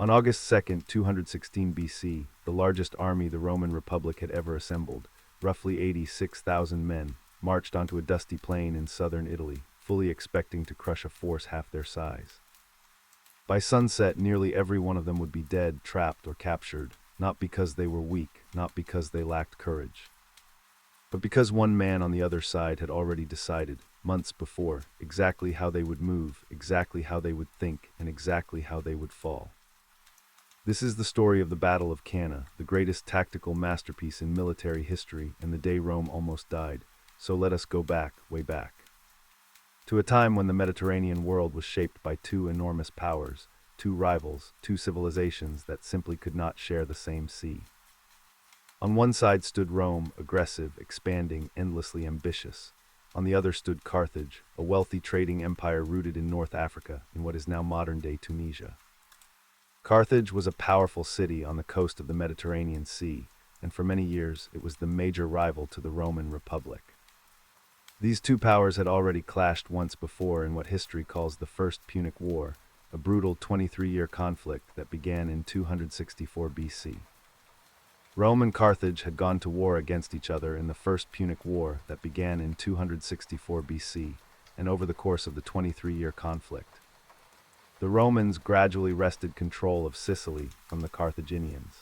On August 2nd, 216 BC, the largest army the Roman Republic had ever assembled, roughly 86,000 men, marched onto a dusty plain in southern Italy, fully expecting to crush a force half their size. By sunset, nearly every one of them would be dead, trapped, or captured, not because they were weak, not because they lacked courage, but because one man on the other side had already decided, months before, exactly how they would move, exactly how they would think, and exactly how they would fall. This is the story of the Battle of Cannae, the greatest tactical masterpiece in military history, and the day Rome almost died. So let us go back, way back, to a time when the Mediterranean world was shaped by two enormous powers, two rivals, two civilizations that simply could not share the same sea. On one side stood Rome, aggressive, expanding, endlessly ambitious. On the other stood Carthage, a wealthy trading empire rooted in North Africa, in what is now modern-day Tunisia. Carthage was a powerful city on the coast of the Mediterranean Sea, and for many years it was the major rival to the Roman Republic. These two powers had already clashed once before in what history calls the First Punic War, a brutal 23-year conflict that began in 264 BC. Rome and Carthage had gone to war against each other in the First Punic War that began in 264 BC, and over the course of the 23-year conflict, the Romans gradually wrested control of Sicily from the Carthaginians.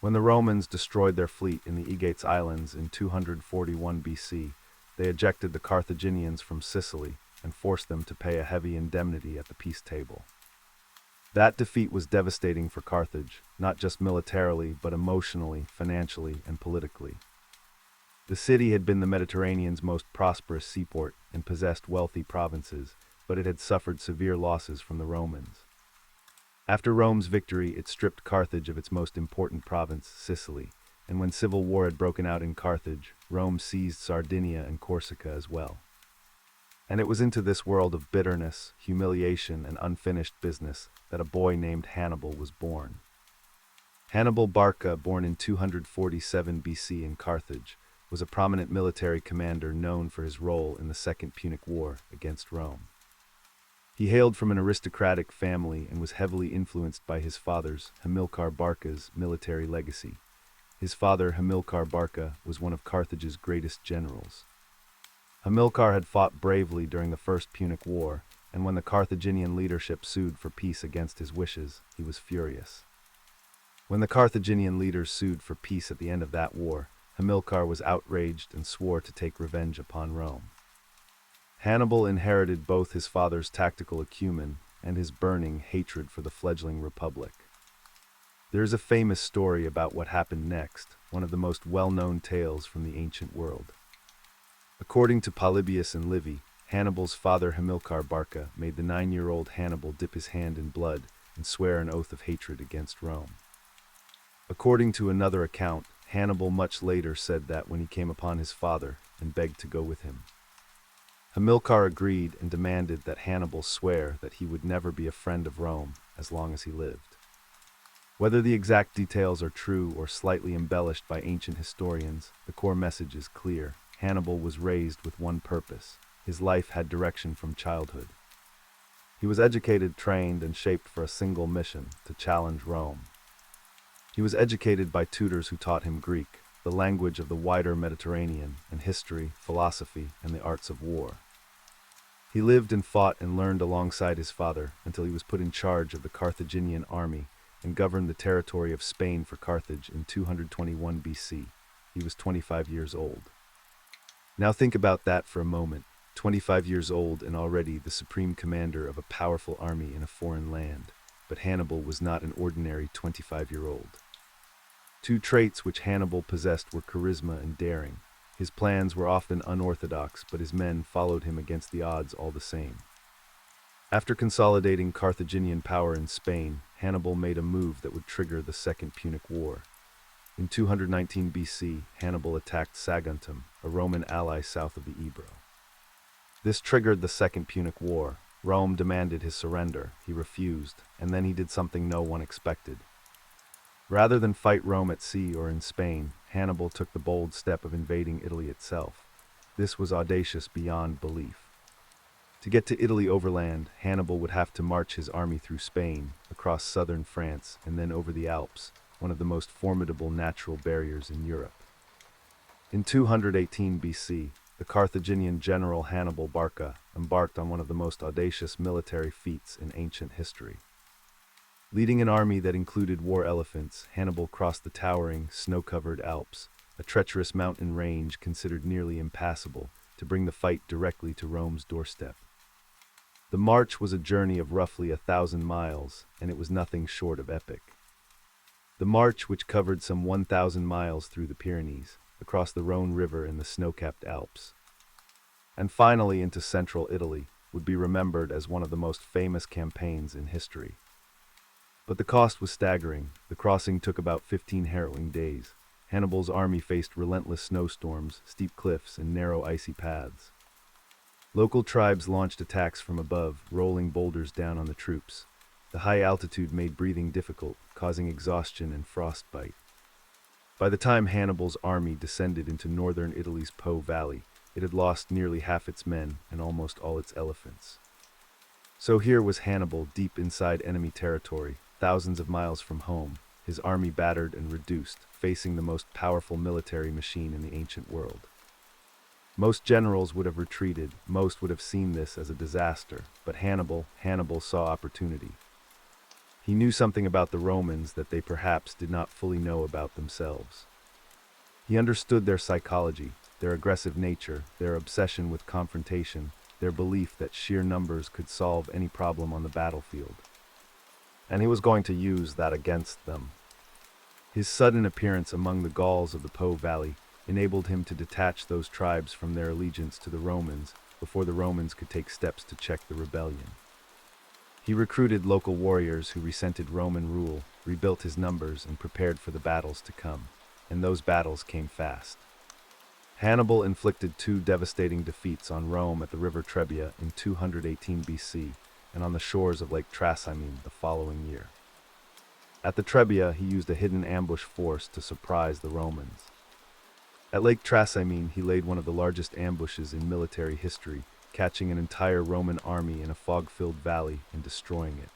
When the Romans destroyed their fleet in the Aegates Islands in 241 BC, they ejected the Carthaginians from Sicily and forced them to pay a heavy indemnity at the peace table. That defeat was devastating for Carthage, not just militarily, but emotionally, financially, and politically. The city had been the Mediterranean's most prosperous seaport and possessed wealthy provinces, but it had suffered severe losses from the Romans. After Rome's victory, it stripped Carthage of its most important province, Sicily, and when civil war had broken out in Carthage, Rome seized Sardinia and Corsica as well. And it was into this world of bitterness, humiliation, and unfinished business that a boy named Hannibal was born. Hannibal Barca, born in 247 BC in Carthage, was a prominent military commander known for his role in the Second Punic War against Rome. He hailed from an aristocratic family and was heavily influenced by his father's, Hamilcar Barca's, military legacy. His father, Hamilcar Barca, was one of Carthage's greatest generals. Hamilcar had fought bravely during the First Punic War, and when the Carthaginian leadership sued for peace against his wishes, he was furious. When the Carthaginian leaders sued for peace at the end of that war, Hamilcar was outraged and swore to take revenge upon Rome. Hannibal inherited both his father's tactical acumen and his burning hatred for the fledgling republic. There is a famous story about what happened next, one of the most well-known tales from the ancient world. According to Polybius and Livy, Hannibal's father Hamilcar Barca made the 9-year-old Hannibal dip his hand in blood and swear an oath of hatred against Rome. According to another account, Hannibal much later said that when he came upon his father and begged to go with him. Hamilcar agreed and demanded that Hannibal swear that he would never be a friend of Rome as long as he lived. Whether the exact details are true or slightly embellished by ancient historians, the core message is clear. Hannibal was raised with one purpose. His life had direction from childhood. He was educated, trained, and shaped for a single mission, to challenge Rome. He was educated by tutors who taught him Greek, the language of the wider Mediterranean, and history, philosophy, and the arts of war. He lived and fought and learned alongside his father until he was put in charge of the Carthaginian army and governed the territory of Spain for Carthage in 221 BC. He was 25 years old. Now think about that for a moment. 25 years old and already the supreme commander of a powerful army in a foreign land. But Hannibal was not an ordinary 25-year-old. Two traits which Hannibal possessed were charisma and daring. His plans were often unorthodox, but his men followed him against the odds all the same. After consolidating Carthaginian power in Spain, Hannibal made a move that would trigger the Second Punic War. In 219 BC, Hannibal attacked Saguntum, a Roman ally south of the Ebro. This triggered the Second Punic War. Rome demanded his surrender. He refused, and then he did something no one expected. Rather than fight Rome at sea or in Spain, Hannibal took the bold step of invading Italy itself. This was audacious beyond belief. To get to Italy overland, Hannibal would have to march his army through Spain, across southern France, and then over the Alps, one of the most formidable natural barriers in Europe. In 218 BC, the Carthaginian general Hannibal Barca embarked on one of the most audacious military feats in ancient history. Leading an army that included war elephants, Hannibal crossed the towering, snow-covered Alps, a treacherous mountain range considered nearly impassable, to bring the fight directly to Rome's doorstep. The march was a journey of roughly 1,000 miles, and it was nothing short of epic. The march, which covered some 1,000 miles through the Pyrenees, across the Rhone River in the snow-capped Alps, and finally into central Italy, would be remembered as one of the most famous campaigns in history. But the cost was staggering. The crossing took about 15 harrowing days. Hannibal's army faced relentless snowstorms, steep cliffs, and narrow icy paths. Local tribes launched attacks from above, rolling boulders down on the troops. The high altitude made breathing difficult, causing exhaustion and frostbite. By the time Hannibal's army descended into northern Italy's Po Valley, it had lost nearly half its men and almost all its elephants. So here was Hannibal deep inside enemy territory, thousands of miles from home, his army battered and reduced, facing the most powerful military machine in the ancient world. Most generals would have retreated, most would have seen this as a disaster, but Hannibal saw opportunity. He knew something about the Romans that they perhaps did not fully know about themselves. He understood their psychology, their aggressive nature, their obsession with confrontation, their belief that sheer numbers could solve any problem on the battlefield. And he was going to use that against them. His sudden appearance among the Gauls of the Po Valley enabled him to detach those tribes from their allegiance to the Romans before the Romans could take steps to check the rebellion. He recruited local warriors who resented Roman rule, rebuilt his numbers, and prepared for the battles to come. And those battles came fast. Hannibal inflicted 2 devastating defeats on Rome at the river Trebia in 218 BC and on the shores of Lake Trasimene the following year. At the Trebia, he used a hidden ambush force to surprise the Romans. At Lake Trasimene, he laid one of the largest ambushes in military history, catching an entire Roman army in a fog-filled valley and destroying it.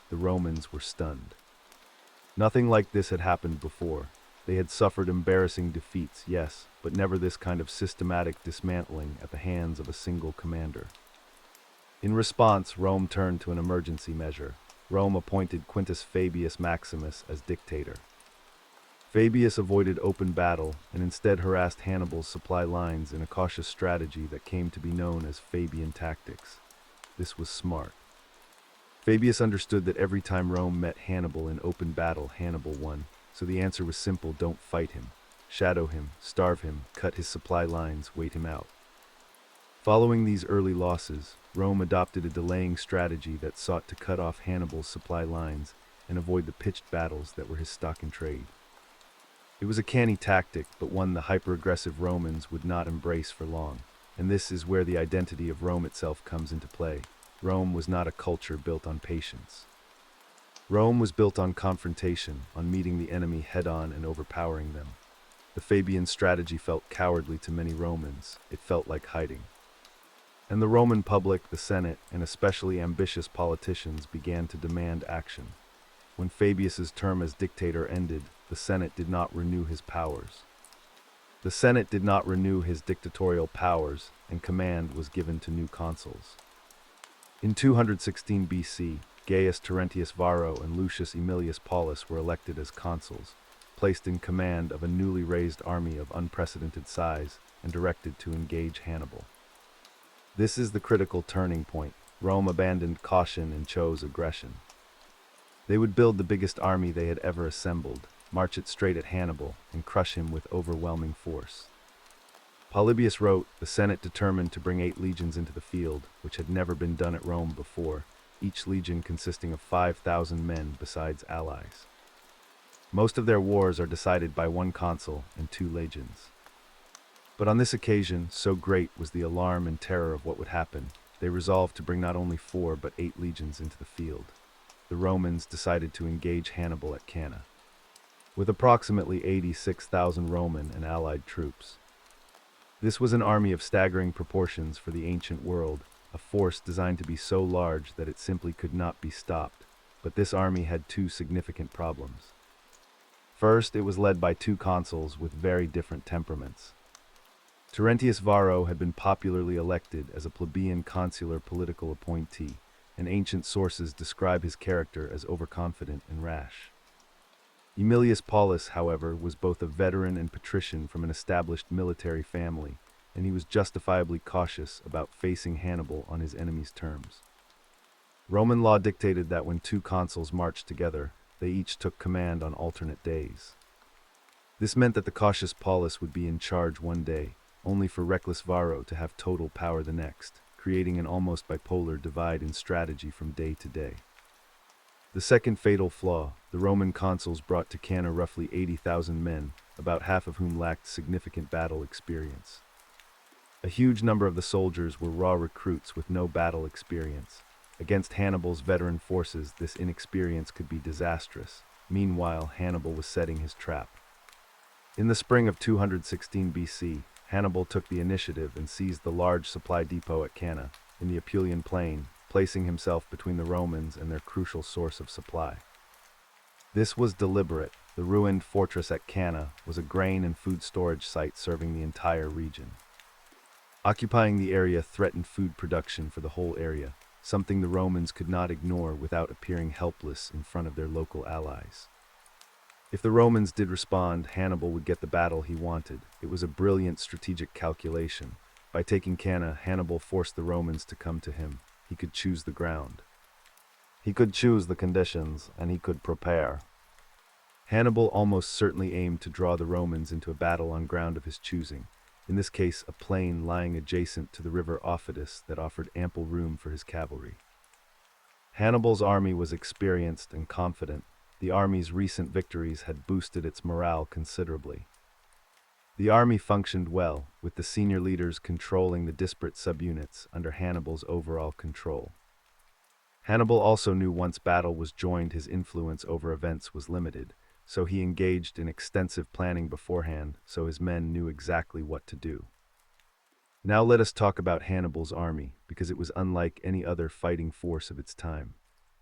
The Romans were stunned. Nothing like this had happened before. They had suffered embarrassing defeats, yes, but never this kind of systematic dismantling at the hands of a single commander. In response, Rome turned to an emergency measure. Rome appointed Quintus Fabius Maximus as dictator. Fabius avoided open battle and instead harassed Hannibal's supply lines in a cautious strategy that came to be known as Fabian tactics. This was smart. Fabius understood that every time Rome met Hannibal in open battle, Hannibal won, so the answer was simple: don't fight him. Shadow him, starve him, cut his supply lines, wait him out. Following these early losses, Rome adopted a delaying strategy that sought to cut off Hannibal's supply lines and avoid the pitched battles that were his stock in trade. It was a canny tactic, but one the hyper-aggressive Romans would not embrace for long, and this is where the identity of Rome itself comes into play. Rome was not a culture built on patience. Rome was built on confrontation, on meeting the enemy head-on and overpowering them. The Fabian strategy felt cowardly to many Romans. It felt like hiding. And the Roman public, the Senate, and especially ambitious politicians began to demand action. When Fabius's term as dictator ended, the Senate did not renew his powers. The Senate did not renew his dictatorial powers, and command was given to new consuls. In 216 BC, Gaius Terentius Varro and Lucius Aemilius Paulus were elected as consuls, placed in command of a newly raised army of unprecedented size, and directed to engage Hannibal. This is the critical turning point. Rome abandoned caution and chose aggression. They would build the biggest army they had ever assembled, march it straight at Hannibal, and crush him with overwhelming force. Polybius wrote, the Senate determined to bring 8 legions into the field, which had never been done at Rome before, each legion consisting of 5,000 men besides allies. Most of their wars are decided by one consul and 2 legions. But on this occasion, so great was the alarm and terror of what would happen, they resolved to bring not only 4 but 8 legions into the field. The Romans decided to engage Hannibal at Cannae, with approximately 86,000 Roman and allied troops. This was an army of staggering proportions for the ancient world, a force designed to be so large that it simply could not be stopped. But this army had two significant problems. First, it was led by two consuls with very different temperaments. Terentius Varro had been popularly elected as a plebeian consular political appointee, and ancient sources describe his character as overconfident and rash. Aemilius Paulus, however, was both a veteran and patrician from an established military family, and he was justifiably cautious about facing Hannibal on his enemy's terms. Roman law dictated that when two consuls marched together, they each took command on alternate days. This meant that the cautious Paulus would be in charge one day, only for reckless Varro to have total power the next, creating an almost bipolar divide in strategy from day to day. The second fatal flaw, the Roman consuls brought to Cannae roughly 80,000 men, about half of whom lacked significant battle experience. A huge number of the soldiers were raw recruits with no battle experience. Against Hannibal's veteran forces, this inexperience could be disastrous. Meanwhile, Hannibal was setting his trap. In the spring of 216 BC, Hannibal took the initiative and seized the large supply depot at Cannae, in the Apulian plain, placing himself between the Romans and their crucial source of supply. This was deliberate. The ruined fortress at Cannae was a grain and food storage site serving the entire region. Occupying the area threatened food production for the whole area, something the Romans could not ignore without appearing helpless in front of their local allies. If the Romans did respond, Hannibal would get the battle he wanted. It was a brilliant strategic calculation. By taking Cannae, Hannibal forced the Romans to come to him. He could choose the ground. He could choose the conditions, and he could prepare. Hannibal almost certainly aimed to draw the Romans into a battle on ground of his choosing, in this case a plain lying adjacent to the river Aufidus that offered ample room for his cavalry. Hannibal's army was experienced and confident. The army's recent victories had boosted its morale considerably. The army functioned well, with the senior leaders controlling the disparate subunits under Hannibal's overall control. Hannibal also knew once battle was joined, his influence over events was limited, so he engaged in extensive planning beforehand so his men knew exactly what to do. Now let us talk about Hannibal's army, because it was unlike any other fighting force of its time.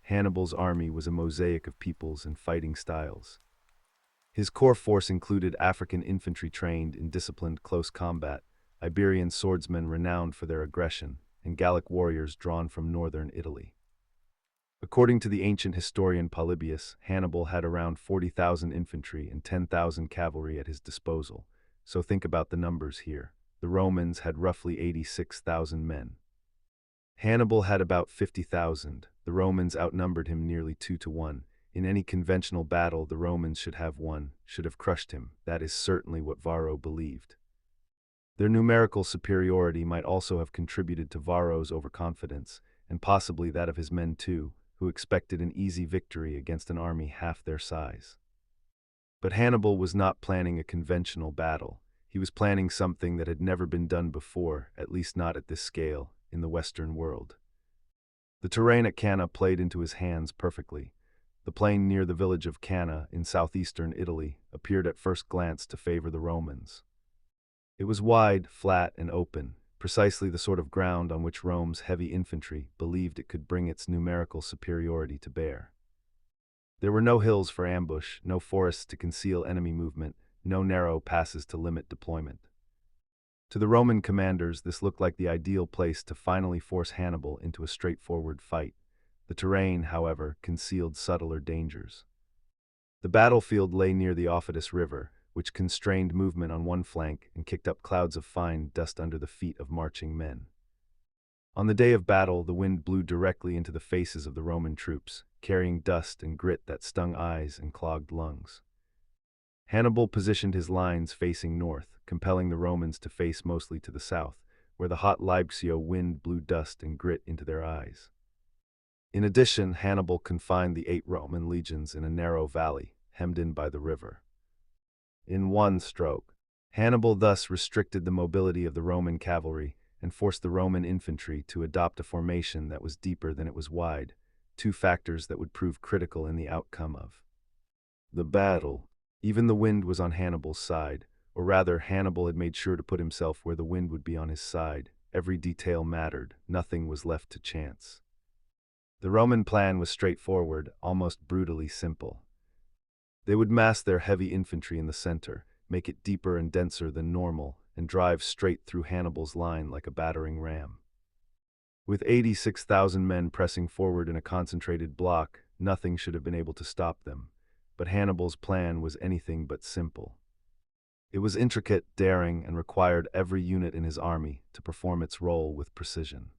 Hannibal's army was a mosaic of peoples and fighting styles. His core force included African infantry trained in disciplined close combat, Iberian swordsmen renowned for their aggression, and Gallic warriors drawn from northern Italy. According to the ancient historian Polybius, Hannibal had around 40,000 infantry and 10,000 cavalry at his disposal, so think about the numbers here. The Romans had roughly 86,000 men. Hannibal had about 50,000. The Romans outnumbered him nearly 2-1. In any conventional battle, the Romans should have won, should have crushed him. That is certainly what Varro believed. Their numerical superiority might also have contributed to Varro's overconfidence, and possibly that of his men too, who expected an easy victory against an army half their size. But Hannibal was not planning a conventional battle. He was planning something that had never been done before, at least not at this scale, in the Western world. The terrain at Cannae played into his hands perfectly. The plain near the village of Cannae in southeastern Italy appeared at first glance to favor the Romans. It was wide, flat, and open, precisely the sort of ground on which Rome's heavy infantry believed it could bring its numerical superiority to bear. There were no hills for ambush, no forests to conceal enemy movement, no narrow passes to limit deployment. To the Roman commanders, this looked like the ideal place to finally force Hannibal into a straightforward fight. The terrain, however, concealed subtler dangers. The battlefield lay near the Aufidus River, which constrained movement on one flank and kicked up clouds of fine dust under the feet of marching men. On the day of battle, the wind blew directly into the faces of the Roman troops, carrying dust and grit that stung eyes and clogged lungs. Hannibal positioned his lines facing north, compelling the Romans to face mostly to the south, where the hot Libcio wind blew dust and grit into their eyes. In addition, Hannibal confined the 8 Roman legions in a narrow valley, hemmed in by the river. In one stroke, Hannibal thus restricted the mobility of the Roman cavalry and forced the Roman infantry to adopt a formation that was deeper than it was wide, two factors that would prove critical in the outcome of the battle. Even the wind was on Hannibal's side, or rather, Hannibal had made sure to put himself where the wind would be on his side, Every detail mattered. Nothing was left to chance. The Roman plan was straightforward, almost brutally simple. They would mass their heavy infantry in the center, make it deeper and denser than normal, and drive straight through Hannibal's line like a battering ram. With 86,000 men pressing forward in a concentrated block, nothing should have been able to stop them. But Hannibal's plan was anything but simple. It was intricate, daring, and required every unit in his army to perform its role with precision.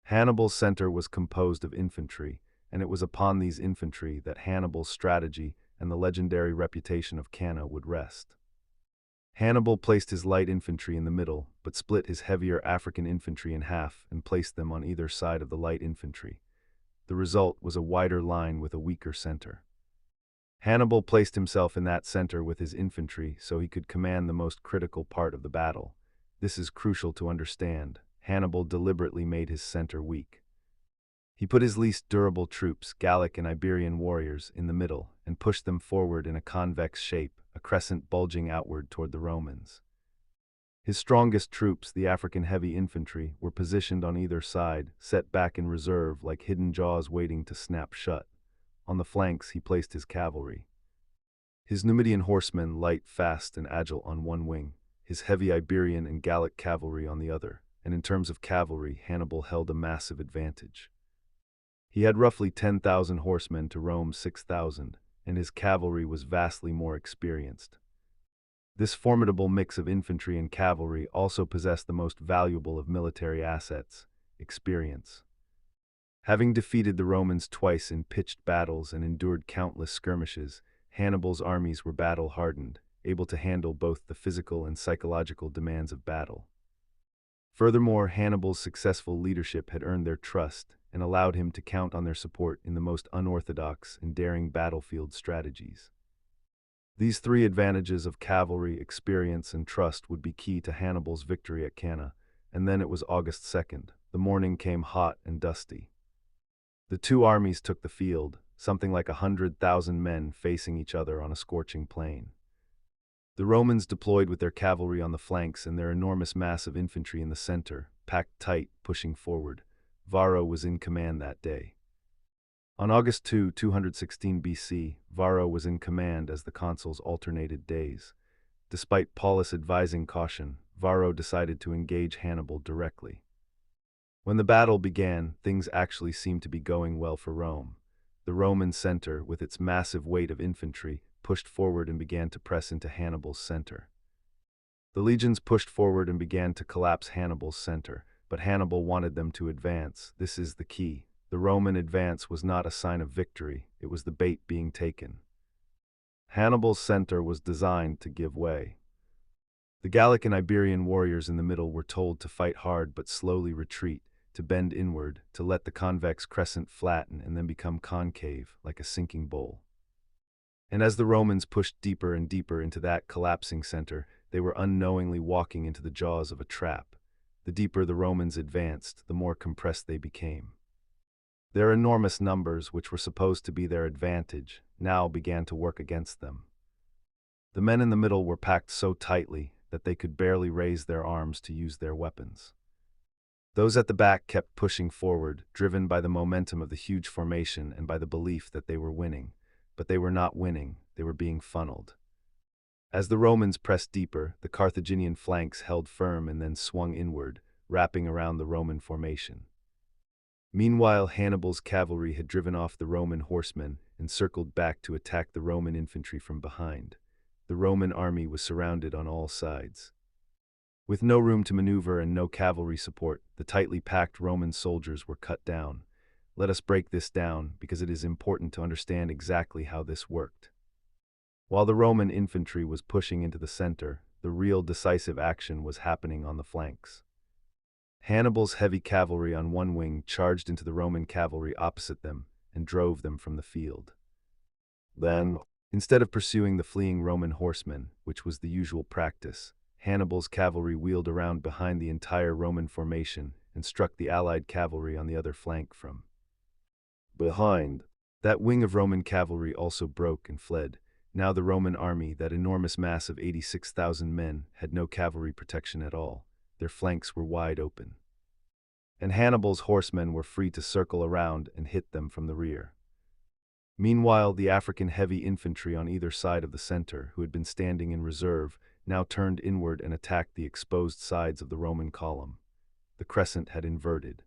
Hannibal's center was composed of infantry, and it was upon these infantry that Hannibal's strategy and the legendary reputation of cannae would rest. Hannibal placed his light infantry in the middle, but split his heavier African infantry in half and placed them on either side of the light infantry. The result was a wider line with a weaker center. Hannibal placed himself in that center with his infantry so he could command the most critical part of the battle. This is crucial to understand. Hannibal deliberately made his center weak. He put his least durable troops, Gallic and Iberian warriors, in the middle and pushed them forward in a convex shape, a crescent bulging outward toward the Romans. His strongest troops, the African heavy infantry, were positioned on either side, set back in reserve like hidden jaws waiting to snap shut. On the flanks he placed his cavalry. His Numidian horsemen, light, fast, and agile on one wing, his heavy Iberian and Gallic cavalry on the other, and in terms of cavalry, Hannibal held a massive advantage. He had roughly 10,000 horsemen to Rome's 6,000, and his cavalry was vastly more experienced. This formidable mix of infantry and cavalry also possessed the most valuable of military assets: experience. Having defeated the Romans twice in pitched battles and endured countless skirmishes, Hannibal's armies were battle-hardened, able to handle both the physical and psychological demands of battle. Furthermore, Hannibal's successful leadership had earned their trust and allowed him to count on their support in the most unorthodox and daring battlefield strategies. These three advantages of cavalry, experience, and trust would be key to Hannibal's victory at Cannae, and then it was August 2nd. The morning came hot and dusty. The two armies took the field, something like 100,000 men facing each other on a scorching plain. The Romans deployed with their cavalry on the flanks and their enormous mass of infantry in the center, packed tight, pushing forward. Varro was in command that day. On August 2, 216 BC, Varro was in command as the consuls alternated days. Despite Paulus advising caution, Varro decided to engage Hannibal directly. When the battle began, things actually seemed to be going well for Rome. The Roman center, with its massive weight of infantry, pushed forward and began to press into Hannibal's center. The legions pushed forward and began to collapse Hannibal's center, but Hannibal wanted them to advance. This is the key. The Roman advance was not a sign of victory, it was the bait being taken. Hannibal's center was designed to give way. The Gallic and Iberian warriors in the middle were told to fight hard but slowly retreat, to bend inward, to let the convex crescent flatten and then become concave, like a sinking bowl. And as the Romans pushed deeper and deeper into that collapsing center, they were unknowingly walking into the jaws of a trap. The deeper the Romans advanced, the more compressed they became. Their enormous numbers, which were supposed to be their advantage, now began to work against them. The men in the middle were packed so tightly that they could barely raise their arms to use their weapons. Those at the back kept pushing forward, driven by the momentum of the huge formation and by the belief that they were winning. But they were not winning, they were being funneled. As the Romans pressed deeper, the Carthaginian flanks held firm and then swung inward, wrapping around the Roman formation. Meanwhile, Hannibal's cavalry had driven off the Roman horsemen and circled back to attack the Roman infantry from behind. The Roman army was surrounded on all sides. With no room to maneuver and no cavalry support, the tightly packed Roman soldiers were cut down. Let us break this down, because it is important to understand exactly how this worked. While the Roman infantry was pushing into the center, the real decisive action was happening on the flanks. Hannibal's heavy cavalry on one wing charged into the Roman cavalry opposite them and drove them from the field. Then, instead of pursuing the fleeing Roman horsemen, which was the usual practice, Hannibal's cavalry wheeled around behind the entire Roman formation and struck the allied cavalry on the other flank from behind. That wing of Roman cavalry also broke and fled. Now the Roman army, that enormous mass of 86,000 men, had no cavalry protection at all. their flanks were wide open. And Hannibal's horsemen were free to circle around and hit them from the rear. Meanwhile, the African heavy infantry on either side of the center, who had been standing in reserve, now turned inward and attacked the exposed sides of the Roman column. The crescent had inverted.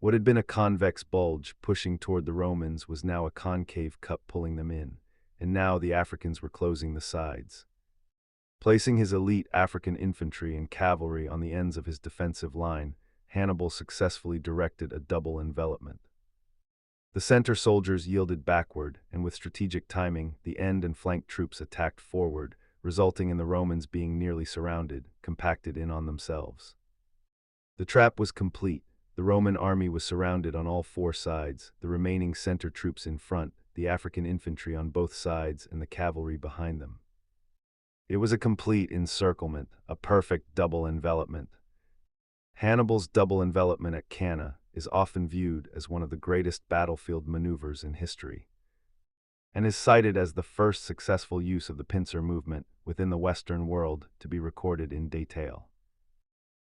What had been a convex bulge pushing toward the Romans was now a concave cup pulling them in, and now the Africans were closing the sides. Placing his elite African infantry and cavalry on the ends of his defensive line, Hannibal successfully directed a double envelopment. The center soldiers yielded backward, and with strategic timing, the end and flank troops attacked forward, resulting in the Romans being nearly surrounded, compacted in on themselves. The trap was complete. The Roman army was surrounded on all four sides, the remaining center troops in front, the African infantry on both sides, and the cavalry behind them. It was a complete encirclement, a perfect double envelopment. Hannibal's double envelopment at Cannae is often viewed as one of the greatest battlefield maneuvers in history, and is cited as the first successful use of the pincer movement within the Western world to be recorded in detail.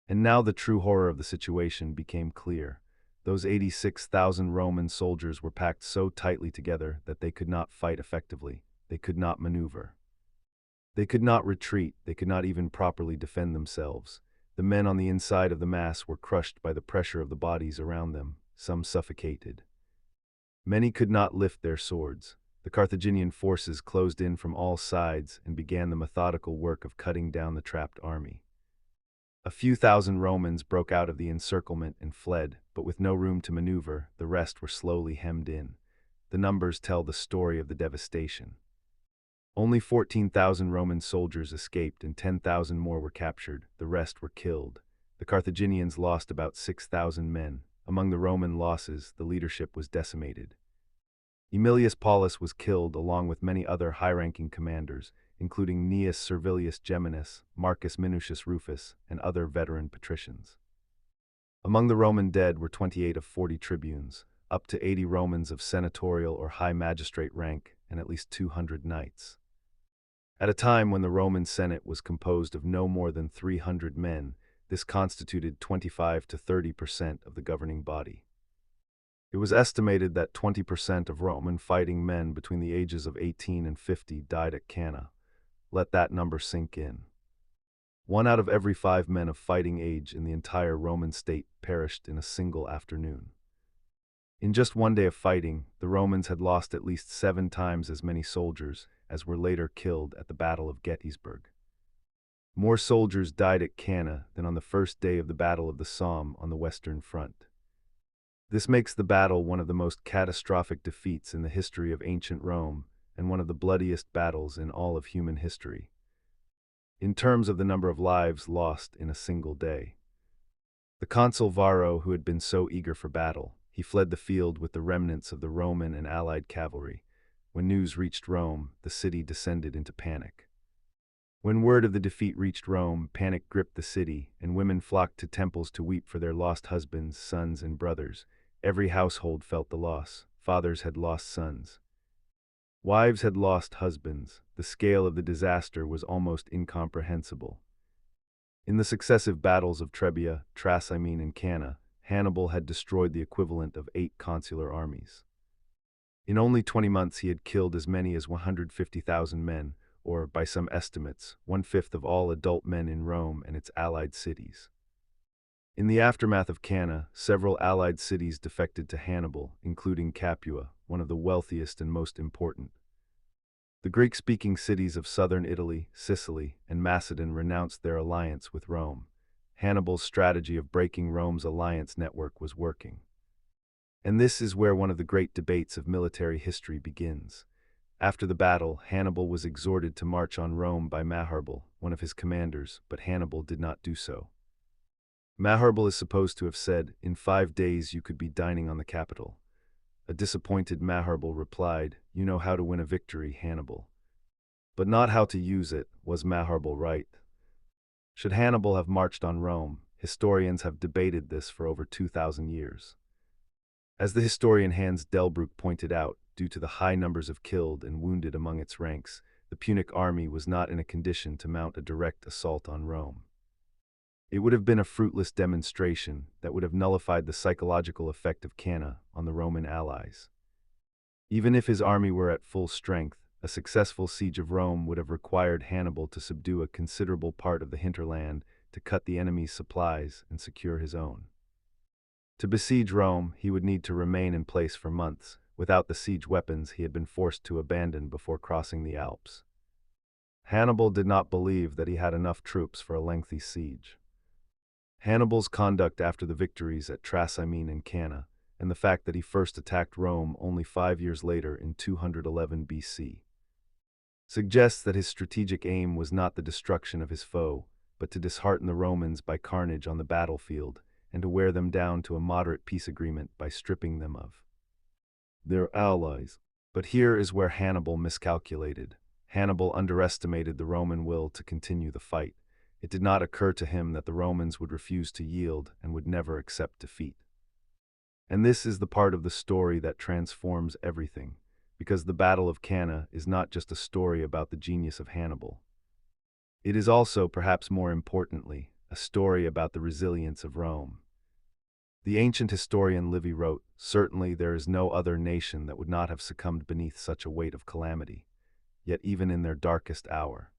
And now the true horror of the situation became clear. Those 86,000 Roman soldiers were packed so tightly together that they could not fight effectively, they could not maneuver. They could not retreat, they could not even properly defend themselves. The men on the inside of the mass were crushed by the pressure of the bodies around them, some suffocated. Many could not lift their swords. The Carthaginian forces closed in from all sides and began the methodical work of cutting down the trapped army. A few thousand Romans broke out of the encirclement and fled, but with no room to maneuver, the rest were slowly hemmed in. The numbers tell the story of the devastation. Only 14,000 Roman soldiers escaped and 10,000 more were captured. The rest were killed. The Carthaginians lost about 6,000 men. Among the Roman losses, the leadership was decimated. Aemilius Paulus was killed along with many other high-ranking commanders, including Gnaeus Servilius Geminus, Marcus Minucius Rufus, and other veteran patricians. Among the Roman dead were 28 of 40 tribunes, up to 80 Romans of senatorial or high magistrate rank, and at least 200 knights. At a time when the Roman Senate was composed of no more than 300 men, this constituted 25 to 30% of the governing body. It was estimated that 20% of Roman fighting men between the ages of 18 and 50 died at Cannae. Let that number sink in. 1 out of every 5 men of fighting age in the entire Roman state perished in a single afternoon. In just one day of fighting, the Romans had lost at least 7 times as many soldiers as were later killed at the Battle of Gettysburg. More soldiers died at Cannae than on the first day of the Battle of the Somme on the Western Front. This makes the battle one of the most catastrophic defeats in the history of ancient Rome and one of the bloodiest battles in all of human history, in terms of the number of lives lost in a single day. The consul Varro, who had been so eager for battle, he fled the field with the remnants of the Roman and allied cavalry. When news reached Rome, the city descended into panic. When word of the defeat reached Rome, panic gripped the city, and women flocked to temples to weep for their lost husbands, sons, and brothers. Every household felt the loss. Fathers had lost sons. Wives had lost husbands. The scale of the disaster was almost incomprehensible. In the successive battles of Trebia, Trasimene, and Cannae, Hannibal had destroyed the equivalent of 8 consular armies. In only 20 months he had killed as many as 150,000 men, or, by some estimates, 1/5 of all adult men in Rome and its allied cities. In the aftermath of Cannae, several allied cities defected to Hannibal, including Capua, one of the wealthiest and most important. The Greek-speaking cities of southern Italy, Sicily, and Macedon renounced their alliance with Rome. Hannibal's strategy of breaking Rome's alliance network was working. And this is where one of the great debates of military history begins. After the battle, Hannibal was exhorted to march on Rome by Maharbal, one of his commanders, but Hannibal did not do so. Maharbal is supposed to have said, "In 5 days you could be dining on the capital." A disappointed Maharbal replied, "You know how to win a victory, Hannibal, but not how to use it." Was Maharbal right? Should Hannibal have marched on Rome? Historians have debated this for over 2,000 years. As the historian Hans Delbrück pointed out, due to the high numbers of killed and wounded among its ranks, the Punic army was not in a condition to mount a direct assault on Rome. It would have been a fruitless demonstration that would have nullified the psychological effect of cannae on the Roman allies. Even if his army were at full strength, a successful siege of Rome would have required Hannibal to subdue a considerable part of the hinterland to cut the enemy's supplies and secure his own. To besiege Rome, he would need to remain in place for months, without the siege weapons he had been forced to abandon before crossing the Alps. Hannibal did not believe that he had enough troops for a lengthy siege. Hannibal's conduct after the victories at Trasimene and Cannae, and the fact that he first attacked Rome only 5 years later in 211 BC, suggests that his strategic aim was not the destruction of his foe, but to dishearten the Romans by carnage on the battlefield, and to wear them down to a moderate peace agreement by stripping them of their allies. But here is where Hannibal miscalculated. Hannibal underestimated the Roman will to continue the fight. It did not occur to him that the Romans would refuse to yield and would never accept defeat. And this is the part of the story that transforms everything, because the Battle of Cannae is not just a story about the genius of Hannibal. It is also, perhaps more importantly, a story about the resilience of Rome. The ancient historian Livy wrote, "Certainly there is no other nation that would not have succumbed beneath such a weight of calamity, yet even in their darkest hour,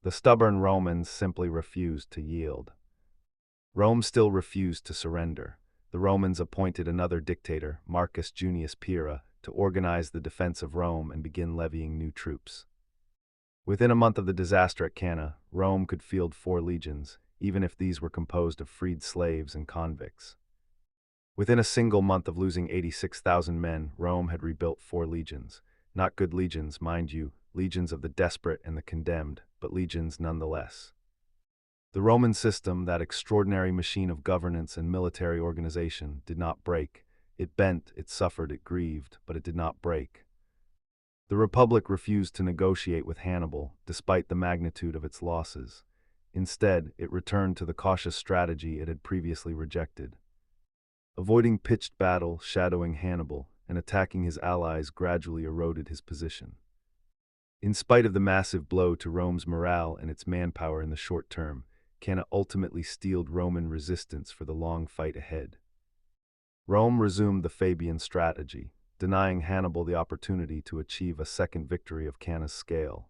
the stubborn Romans simply refused to yield." Rome still refused to surrender. The Romans appointed another dictator, Marcus Junius Pyrrha, to organize the defense of Rome and begin levying new troops. Within a month of the disaster at Cannae, Rome could field 4 legions, even if these were composed of freed slaves and convicts. Within a single month of losing 86,000 men, Rome had rebuilt 4 legions. Not good legions, mind you, legions of the desperate and the condemned, but legions nonetheless. The Roman system, that extraordinary machine of governance and military organization, did not break. It bent, it suffered, it grieved, but it did not break. The Republic refused to negotiate with Hannibal, despite the magnitude of its losses. Instead, it returned to the cautious strategy it had previously rejected. Avoiding pitched battle, shadowing Hannibal, and attacking his allies gradually eroded his position. In spite of the massive blow to Rome's morale and its manpower in the short term, Cannae ultimately steeled Roman resistance for the long fight ahead. Rome resumed the Fabian strategy, denying Hannibal the opportunity to achieve a second victory of Cannae's scale.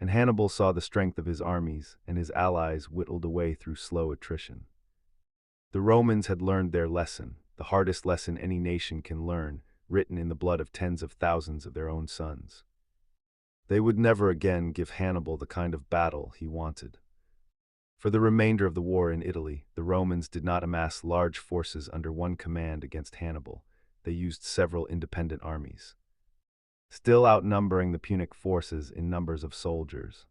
And Hannibal saw the strength of his armies and his allies whittled away through slow attrition. The Romans had learned their lesson, the hardest lesson any nation can learn, written in the blood of tens of thousands of their own sons. They would never again give Hannibal the kind of battle he wanted. For the remainder of the war in Italy, the Romans did not amass large forces under one command against Hannibal. They used several independent armies, still outnumbering the Punic forces in numbers of soldiers.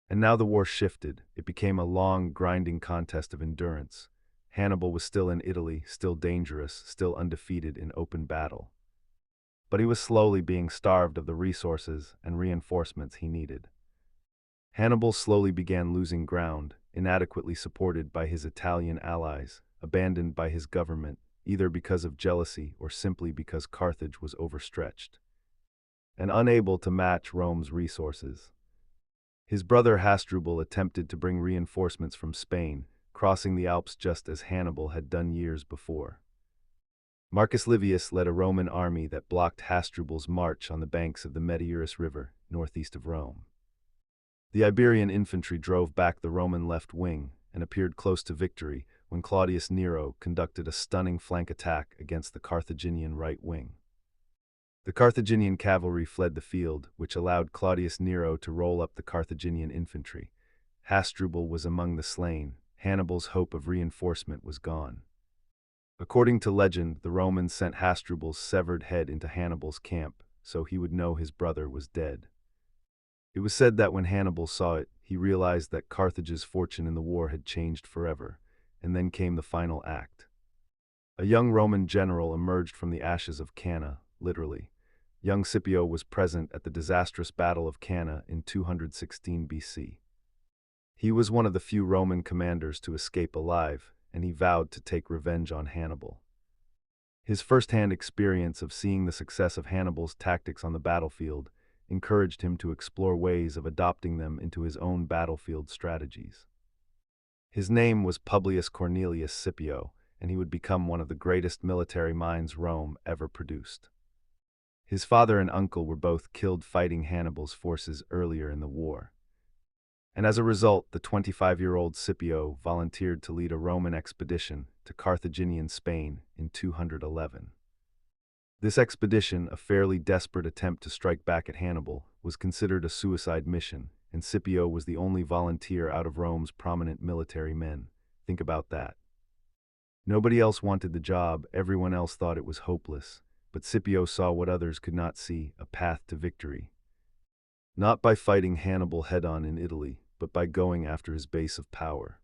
And now the war shifted. It became a long, grinding contest of endurance. Hannibal was still in Italy, still dangerous, still undefeated in open battle. But he was slowly being starved of the resources and reinforcements he needed. Hannibal slowly began losing ground, inadequately supported by his Italian allies, abandoned by his government, either because of jealousy or simply because Carthage was overstretched, and unable to match Rome's resources. His brother Hasdrubal attempted to bring reinforcements from Spain, crossing the Alps just as Hannibal had done years before. Marcus Livius led a Roman army that blocked Hasdrubal's march on the banks of the Metaurus River, northeast of Rome. The Iberian infantry drove back the Roman left wing and appeared close to victory when Claudius Nero conducted a stunning flank attack against the Carthaginian right wing. The Carthaginian cavalry fled the field, which allowed Claudius Nero to roll up the Carthaginian infantry. Hasdrubal was among the slain. Hannibal's hope of reinforcement was gone. According to legend, the Romans sent Hasdrubal's severed head into Hannibal's camp, so he would know his brother was dead. It was said that when Hannibal saw it, he realized that Carthage's fortune in the war had changed forever, and then came the final act. A young Roman general emerged from the ashes of Cannae, literally. Young Scipio was present at the disastrous Battle of Cannae in 216 BC. He was one of the few Roman commanders to escape alive, and he vowed to take revenge on Hannibal. His first-hand experience of seeing the success of Hannibal's tactics on the battlefield encouraged him to explore ways of adopting them into his own battlefield strategies. His name was Publius Cornelius Scipio, and he would become one of the greatest military minds Rome ever produced. His father and uncle were both killed fighting Hannibal's forces earlier in the war. And as a result, the 25-year-old Scipio volunteered to lead a Roman expedition to Carthaginian Spain in 211. This expedition, a fairly desperate attempt to strike back at Hannibal, was considered a suicide mission, and Scipio was the only volunteer out of Rome's prominent military men. Think about that. Nobody else wanted the job, everyone else thought it was hopeless, but Scipio saw what others could not see, a path to victory. Not by fighting Hannibal head-on in Italy, but by going after his base of power.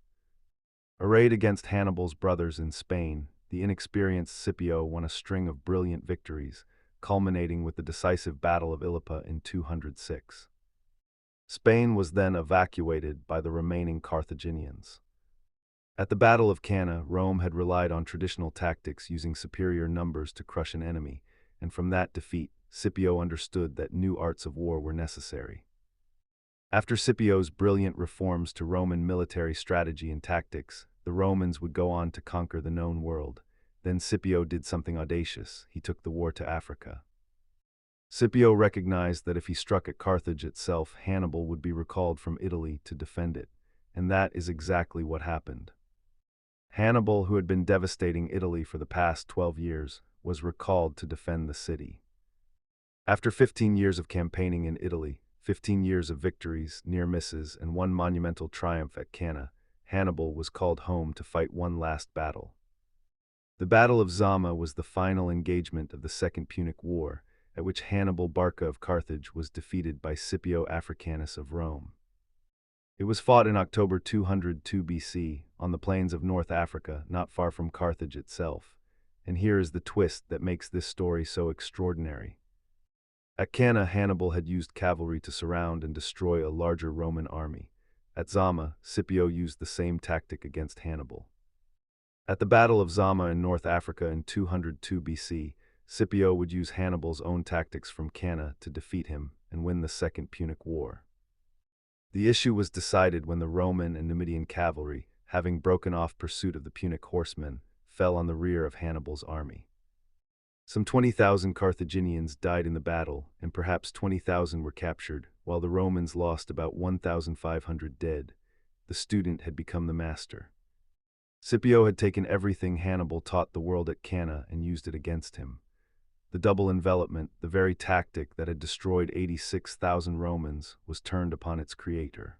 Arrayed against Hannibal's brothers in Spain, the inexperienced Scipio won a string of brilliant victories, culminating with the decisive Battle of Ilipa in 206. Spain was then evacuated by the remaining Carthaginians. At the Battle of Cannae, Rome had relied on traditional tactics using superior numbers to crush an enemy, and from that defeat, Scipio understood that new arts of war were necessary. After Scipio's brilliant reforms to Roman military strategy and tactics, the Romans would go on to conquer the known world. Then Scipio did something audacious. He took the war to Africa. Scipio recognized that if he struck at Carthage itself, Hannibal would be recalled from Italy to defend it, and that is exactly what happened. Hannibal, who had been devastating Italy for the past 12 years, was recalled to defend the city. After 15 years of campaigning in Italy, 15 years of victories, near misses, and one monumental triumph at Cannae, Hannibal was called home to fight one last battle. The Battle of Zama was the final engagement of the Second Punic War, at which Hannibal Barca of Carthage was defeated by Scipio Africanus of Rome. It was fought in October 202 BC, on the plains of North Africa, not far from Carthage itself. And here is the twist that makes this story so extraordinary. At Cannae, Hannibal had used cavalry to surround and destroy a larger Roman army. At Zama, Scipio used the same tactic against Hannibal. At the Battle of Zama in North Africa in 202 BC, Scipio would use Hannibal's own tactics from Cannae to defeat him and win the Second Punic War. The issue was decided when the Roman and Numidian cavalry, having broken off pursuit of the Punic horsemen, fell on the rear of Hannibal's army. Some 20,000 Carthaginians died in the battle, and perhaps 20,000 were captured, while the Romans lost about 1,500 dead. The student had become the master. Scipio had taken everything Hannibal taught the world at Cannae and used it against him. The double envelopment, the very tactic that had destroyed 86,000 Romans, was turned upon its creator.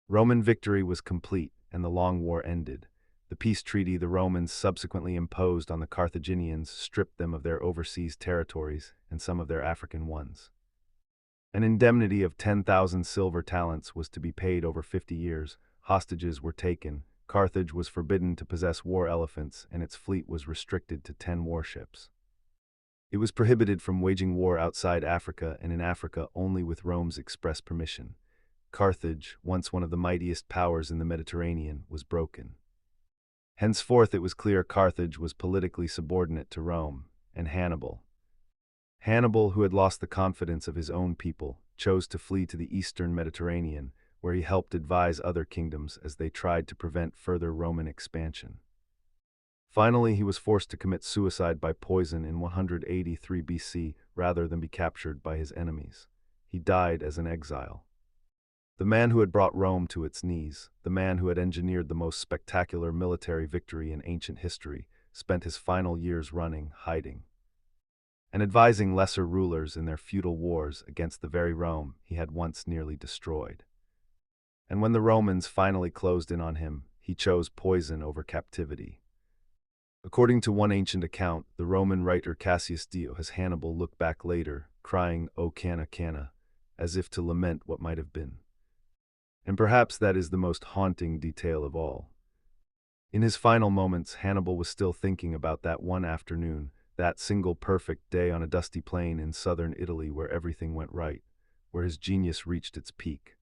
Roman victory was complete, and the long war ended. The peace treaty the Romans subsequently imposed on the Carthaginians stripped them of their overseas territories and some of their African ones. An indemnity of 10,000 silver talents was to be paid over 50 years, hostages were taken, Carthage was forbidden to possess war elephants, and its fleet was restricted to 10 warships. It was prohibited from waging war outside Africa, and in Africa only with Rome's express permission. Carthage, once one of the mightiest powers in the Mediterranean, was broken. Henceforth it was clear Carthage was politically subordinate to Rome, and Hannibal. Hannibal, who had lost the confidence of his own people, chose to flee to the eastern Mediterranean, where he helped advise other kingdoms as they tried to prevent further Roman expansion. Finally, he was forced to commit suicide by poison in 183 BC rather than be captured by his enemies. He died as an exile. The man who had brought Rome to its knees, the man who had engineered the most spectacular military victory in ancient history, spent his final years running, hiding, and advising lesser rulers in their feudal wars against the very Rome he had once nearly destroyed. And when the Romans finally closed in on him, he chose poison over captivity. According to one ancient account, the Roman writer Cassius Dio has Hannibal look back later, crying, "O canna, canna," as if to lament what might have been. And perhaps that is the most haunting detail of all. In his final moments, Hannibal was still thinking about that one afternoon, that single perfect day on a dusty plain in southern Italy where everything went right, where his genius reached its peak,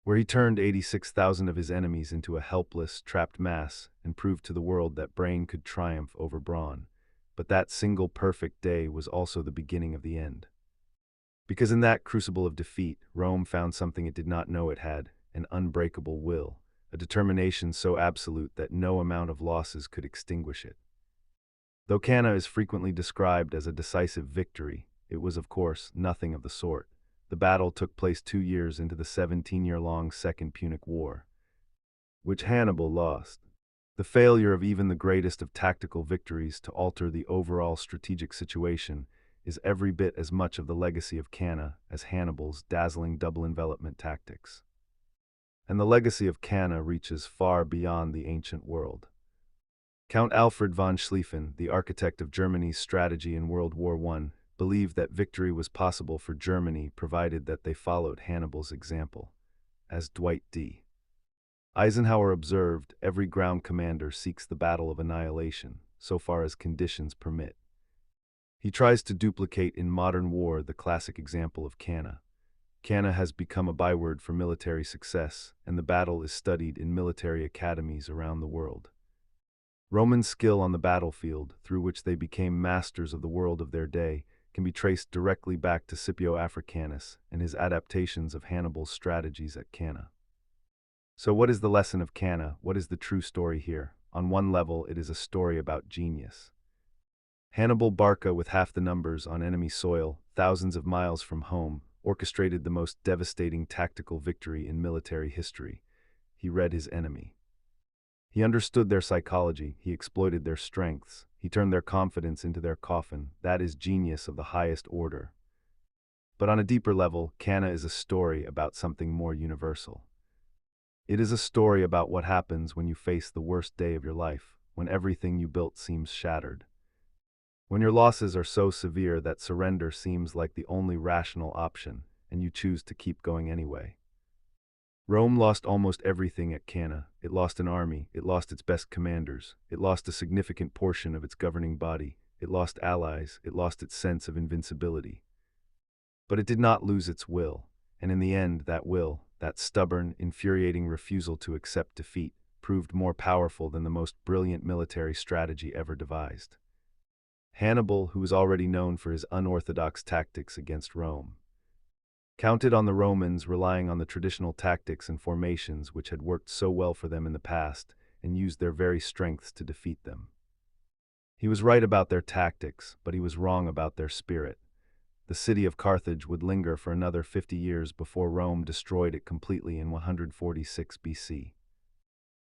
where he turned 86,000 of his enemies into a helpless, trapped mass and proved to the world that brain could triumph over brawn. But that single perfect day was also the beginning of the end. Because in that crucible of defeat, Rome found something it did not know it had, an unbreakable will, a determination so absolute that no amount of losses could extinguish it. Though Cannae is frequently described as a decisive victory, it was, of course, nothing of the sort. The battle took place 2 years into the 17-year-long Second Punic War, which Hannibal lost. The failure of even the greatest of tactical victories to alter the overall strategic situation is every bit as much of the legacy of Cannae as Hannibal's dazzling double envelopment tactics. And the legacy of Cannae reaches far beyond the ancient world. Count Alfred von Schlieffen, the architect of Germany's strategy in World War I, believed that victory was possible for Germany provided that they followed Hannibal's example. As Dwight D. Eisenhower observed, every ground commander seeks the battle of annihilation, so far as conditions permit. He tries to duplicate in modern war the classic example of Cannae. Cannae has become a byword for military success, and the battle is studied in military academies around the world. Roman skill on the battlefield, through which they became masters of the world of their day, can be traced directly back to Scipio Africanus and his adaptations of Hannibal's strategies at Cannae. So what is the lesson of Cannae? What is the true story here? On one level, it is a story about genius. Hannibal Barca, with half the numbers on enemy soil, thousands of miles from home, orchestrated the most devastating tactical victory in military history. He read his enemy. He understood their psychology, he exploited their strengths, he turned their confidence into their coffin. That is genius of the highest order. But on a deeper level, Cannae is a story about something more universal. It is a story about what happens when you face the worst day of your life, when everything you built seems shattered. When your losses are so severe that surrender seems like the only rational option, and you choose to keep going anyway. Rome lost almost everything at Cannae. It lost an army, it lost its best commanders, it lost a significant portion of its governing body, it lost allies, it lost its sense of invincibility. But it did not lose its will, and in the end that will, that stubborn, infuriating refusal to accept defeat, proved more powerful than the most brilliant military strategy ever devised. Hannibal, who was already known for his unorthodox tactics against Rome, counted on the Romans relying on the traditional tactics and formations which had worked so well for them in the past, and used their very strengths to defeat them. He was right about their tactics, but he was wrong about their spirit. The city of Carthage would linger for another 50 years before Rome destroyed it completely in 146 BC.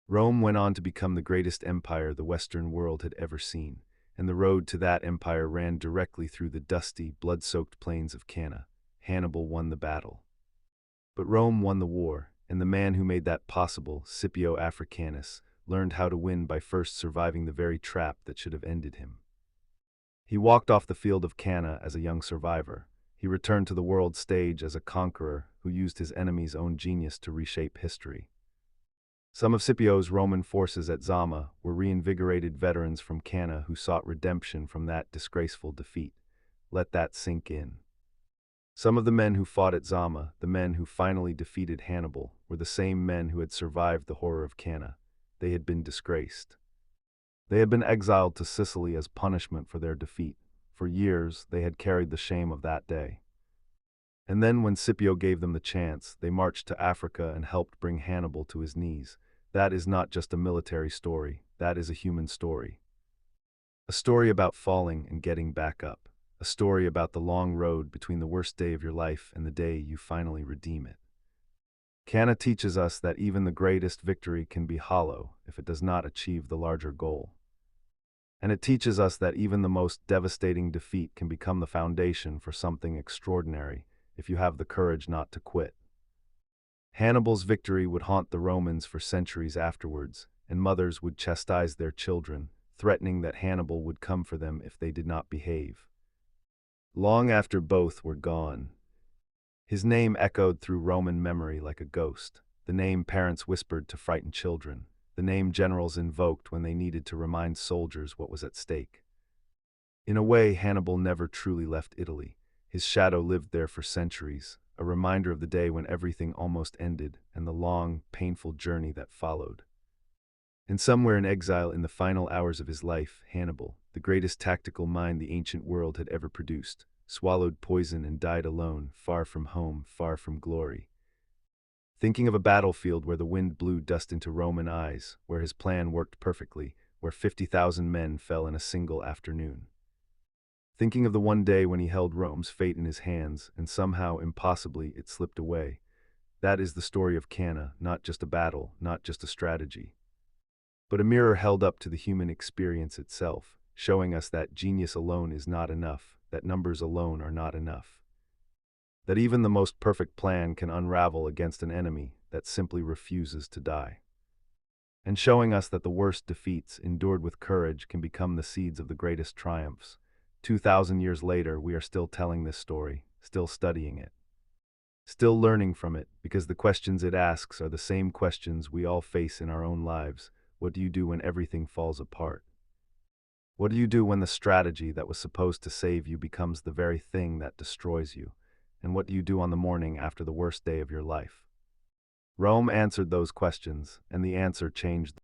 Rome went on to become the greatest empire the Western world had ever seen, and the road to that empire ran directly through the dusty, blood-soaked plains of Cannae. Hannibal won the battle. But Rome won the war, and the man who made that possible, Scipio Africanus, learned how to win by first surviving the very trap that should have ended him. He walked off the field of Cannae as a young survivor. He returned to the world stage as a conqueror who used his enemy's own genius to reshape history. Some of Scipio's Roman forces at Zama were reinvigorated veterans from Cannae who sought redemption from that disgraceful defeat. Let that sink in. Some of the men who fought at Zama, the men who finally defeated Hannibal, were the same men who had survived the horror of Cannae. They had been disgraced. They had been exiled to Sicily as punishment for their defeat. For years, they had carried the shame of that day. And then when Scipio gave them the chance, they marched to Africa and helped bring Hannibal to his knees. That is not just a military story, that is a human story. A story about falling and getting back up. A story about the long road between the worst day of your life and the day you finally redeem it. Cannae teaches us that even the greatest victory can be hollow if it does not achieve the larger goal. And it teaches us that even the most devastating defeat can become the foundation for something extraordinary if you have the courage not to quit. Hannibal's victory would haunt the Romans for centuries afterwards, and mothers would chastise their children, threatening that Hannibal would come for them if they did not behave. Long after both were gone, his name echoed through Roman memory like a ghost, the name parents whispered to frightened children, the name generals invoked when they needed to remind soldiers what was at stake. In a way, Hannibal never truly left Italy. His shadow lived there for centuries, a reminder of the day when everything almost ended and the long, painful journey that followed. And somewhere in exile in the final hours of his life, Hannibal, the greatest tactical mind the ancient world had ever produced, swallowed poison and died alone, far from home, far from glory. Thinking of a battlefield where the wind blew dust into Roman eyes, where his plan worked perfectly, where 50,000 men fell in a single afternoon. Thinking of the one day when he held Rome's fate in his hands, and somehow, impossibly, it slipped away. That is the story of cannae, not just a battle, not just a strategy, but a mirror held up to the human experience itself, showing us that genius alone is not enough, that numbers alone are not enough, that even the most perfect plan can unravel against an enemy that simply refuses to die, and showing us that the worst defeats, endured with courage, can become the seeds of the greatest triumphs. 2,000 years later, we are still telling this story, still studying it, still learning from it, because the questions it asks are the same questions we all face in our own lives. What do you do when everything falls apart? What do you do when the strategy that was supposed to save you becomes the very thing that destroys you? And what do you do on the morning after the worst day of your life? Rome answered those questions, and the answer changed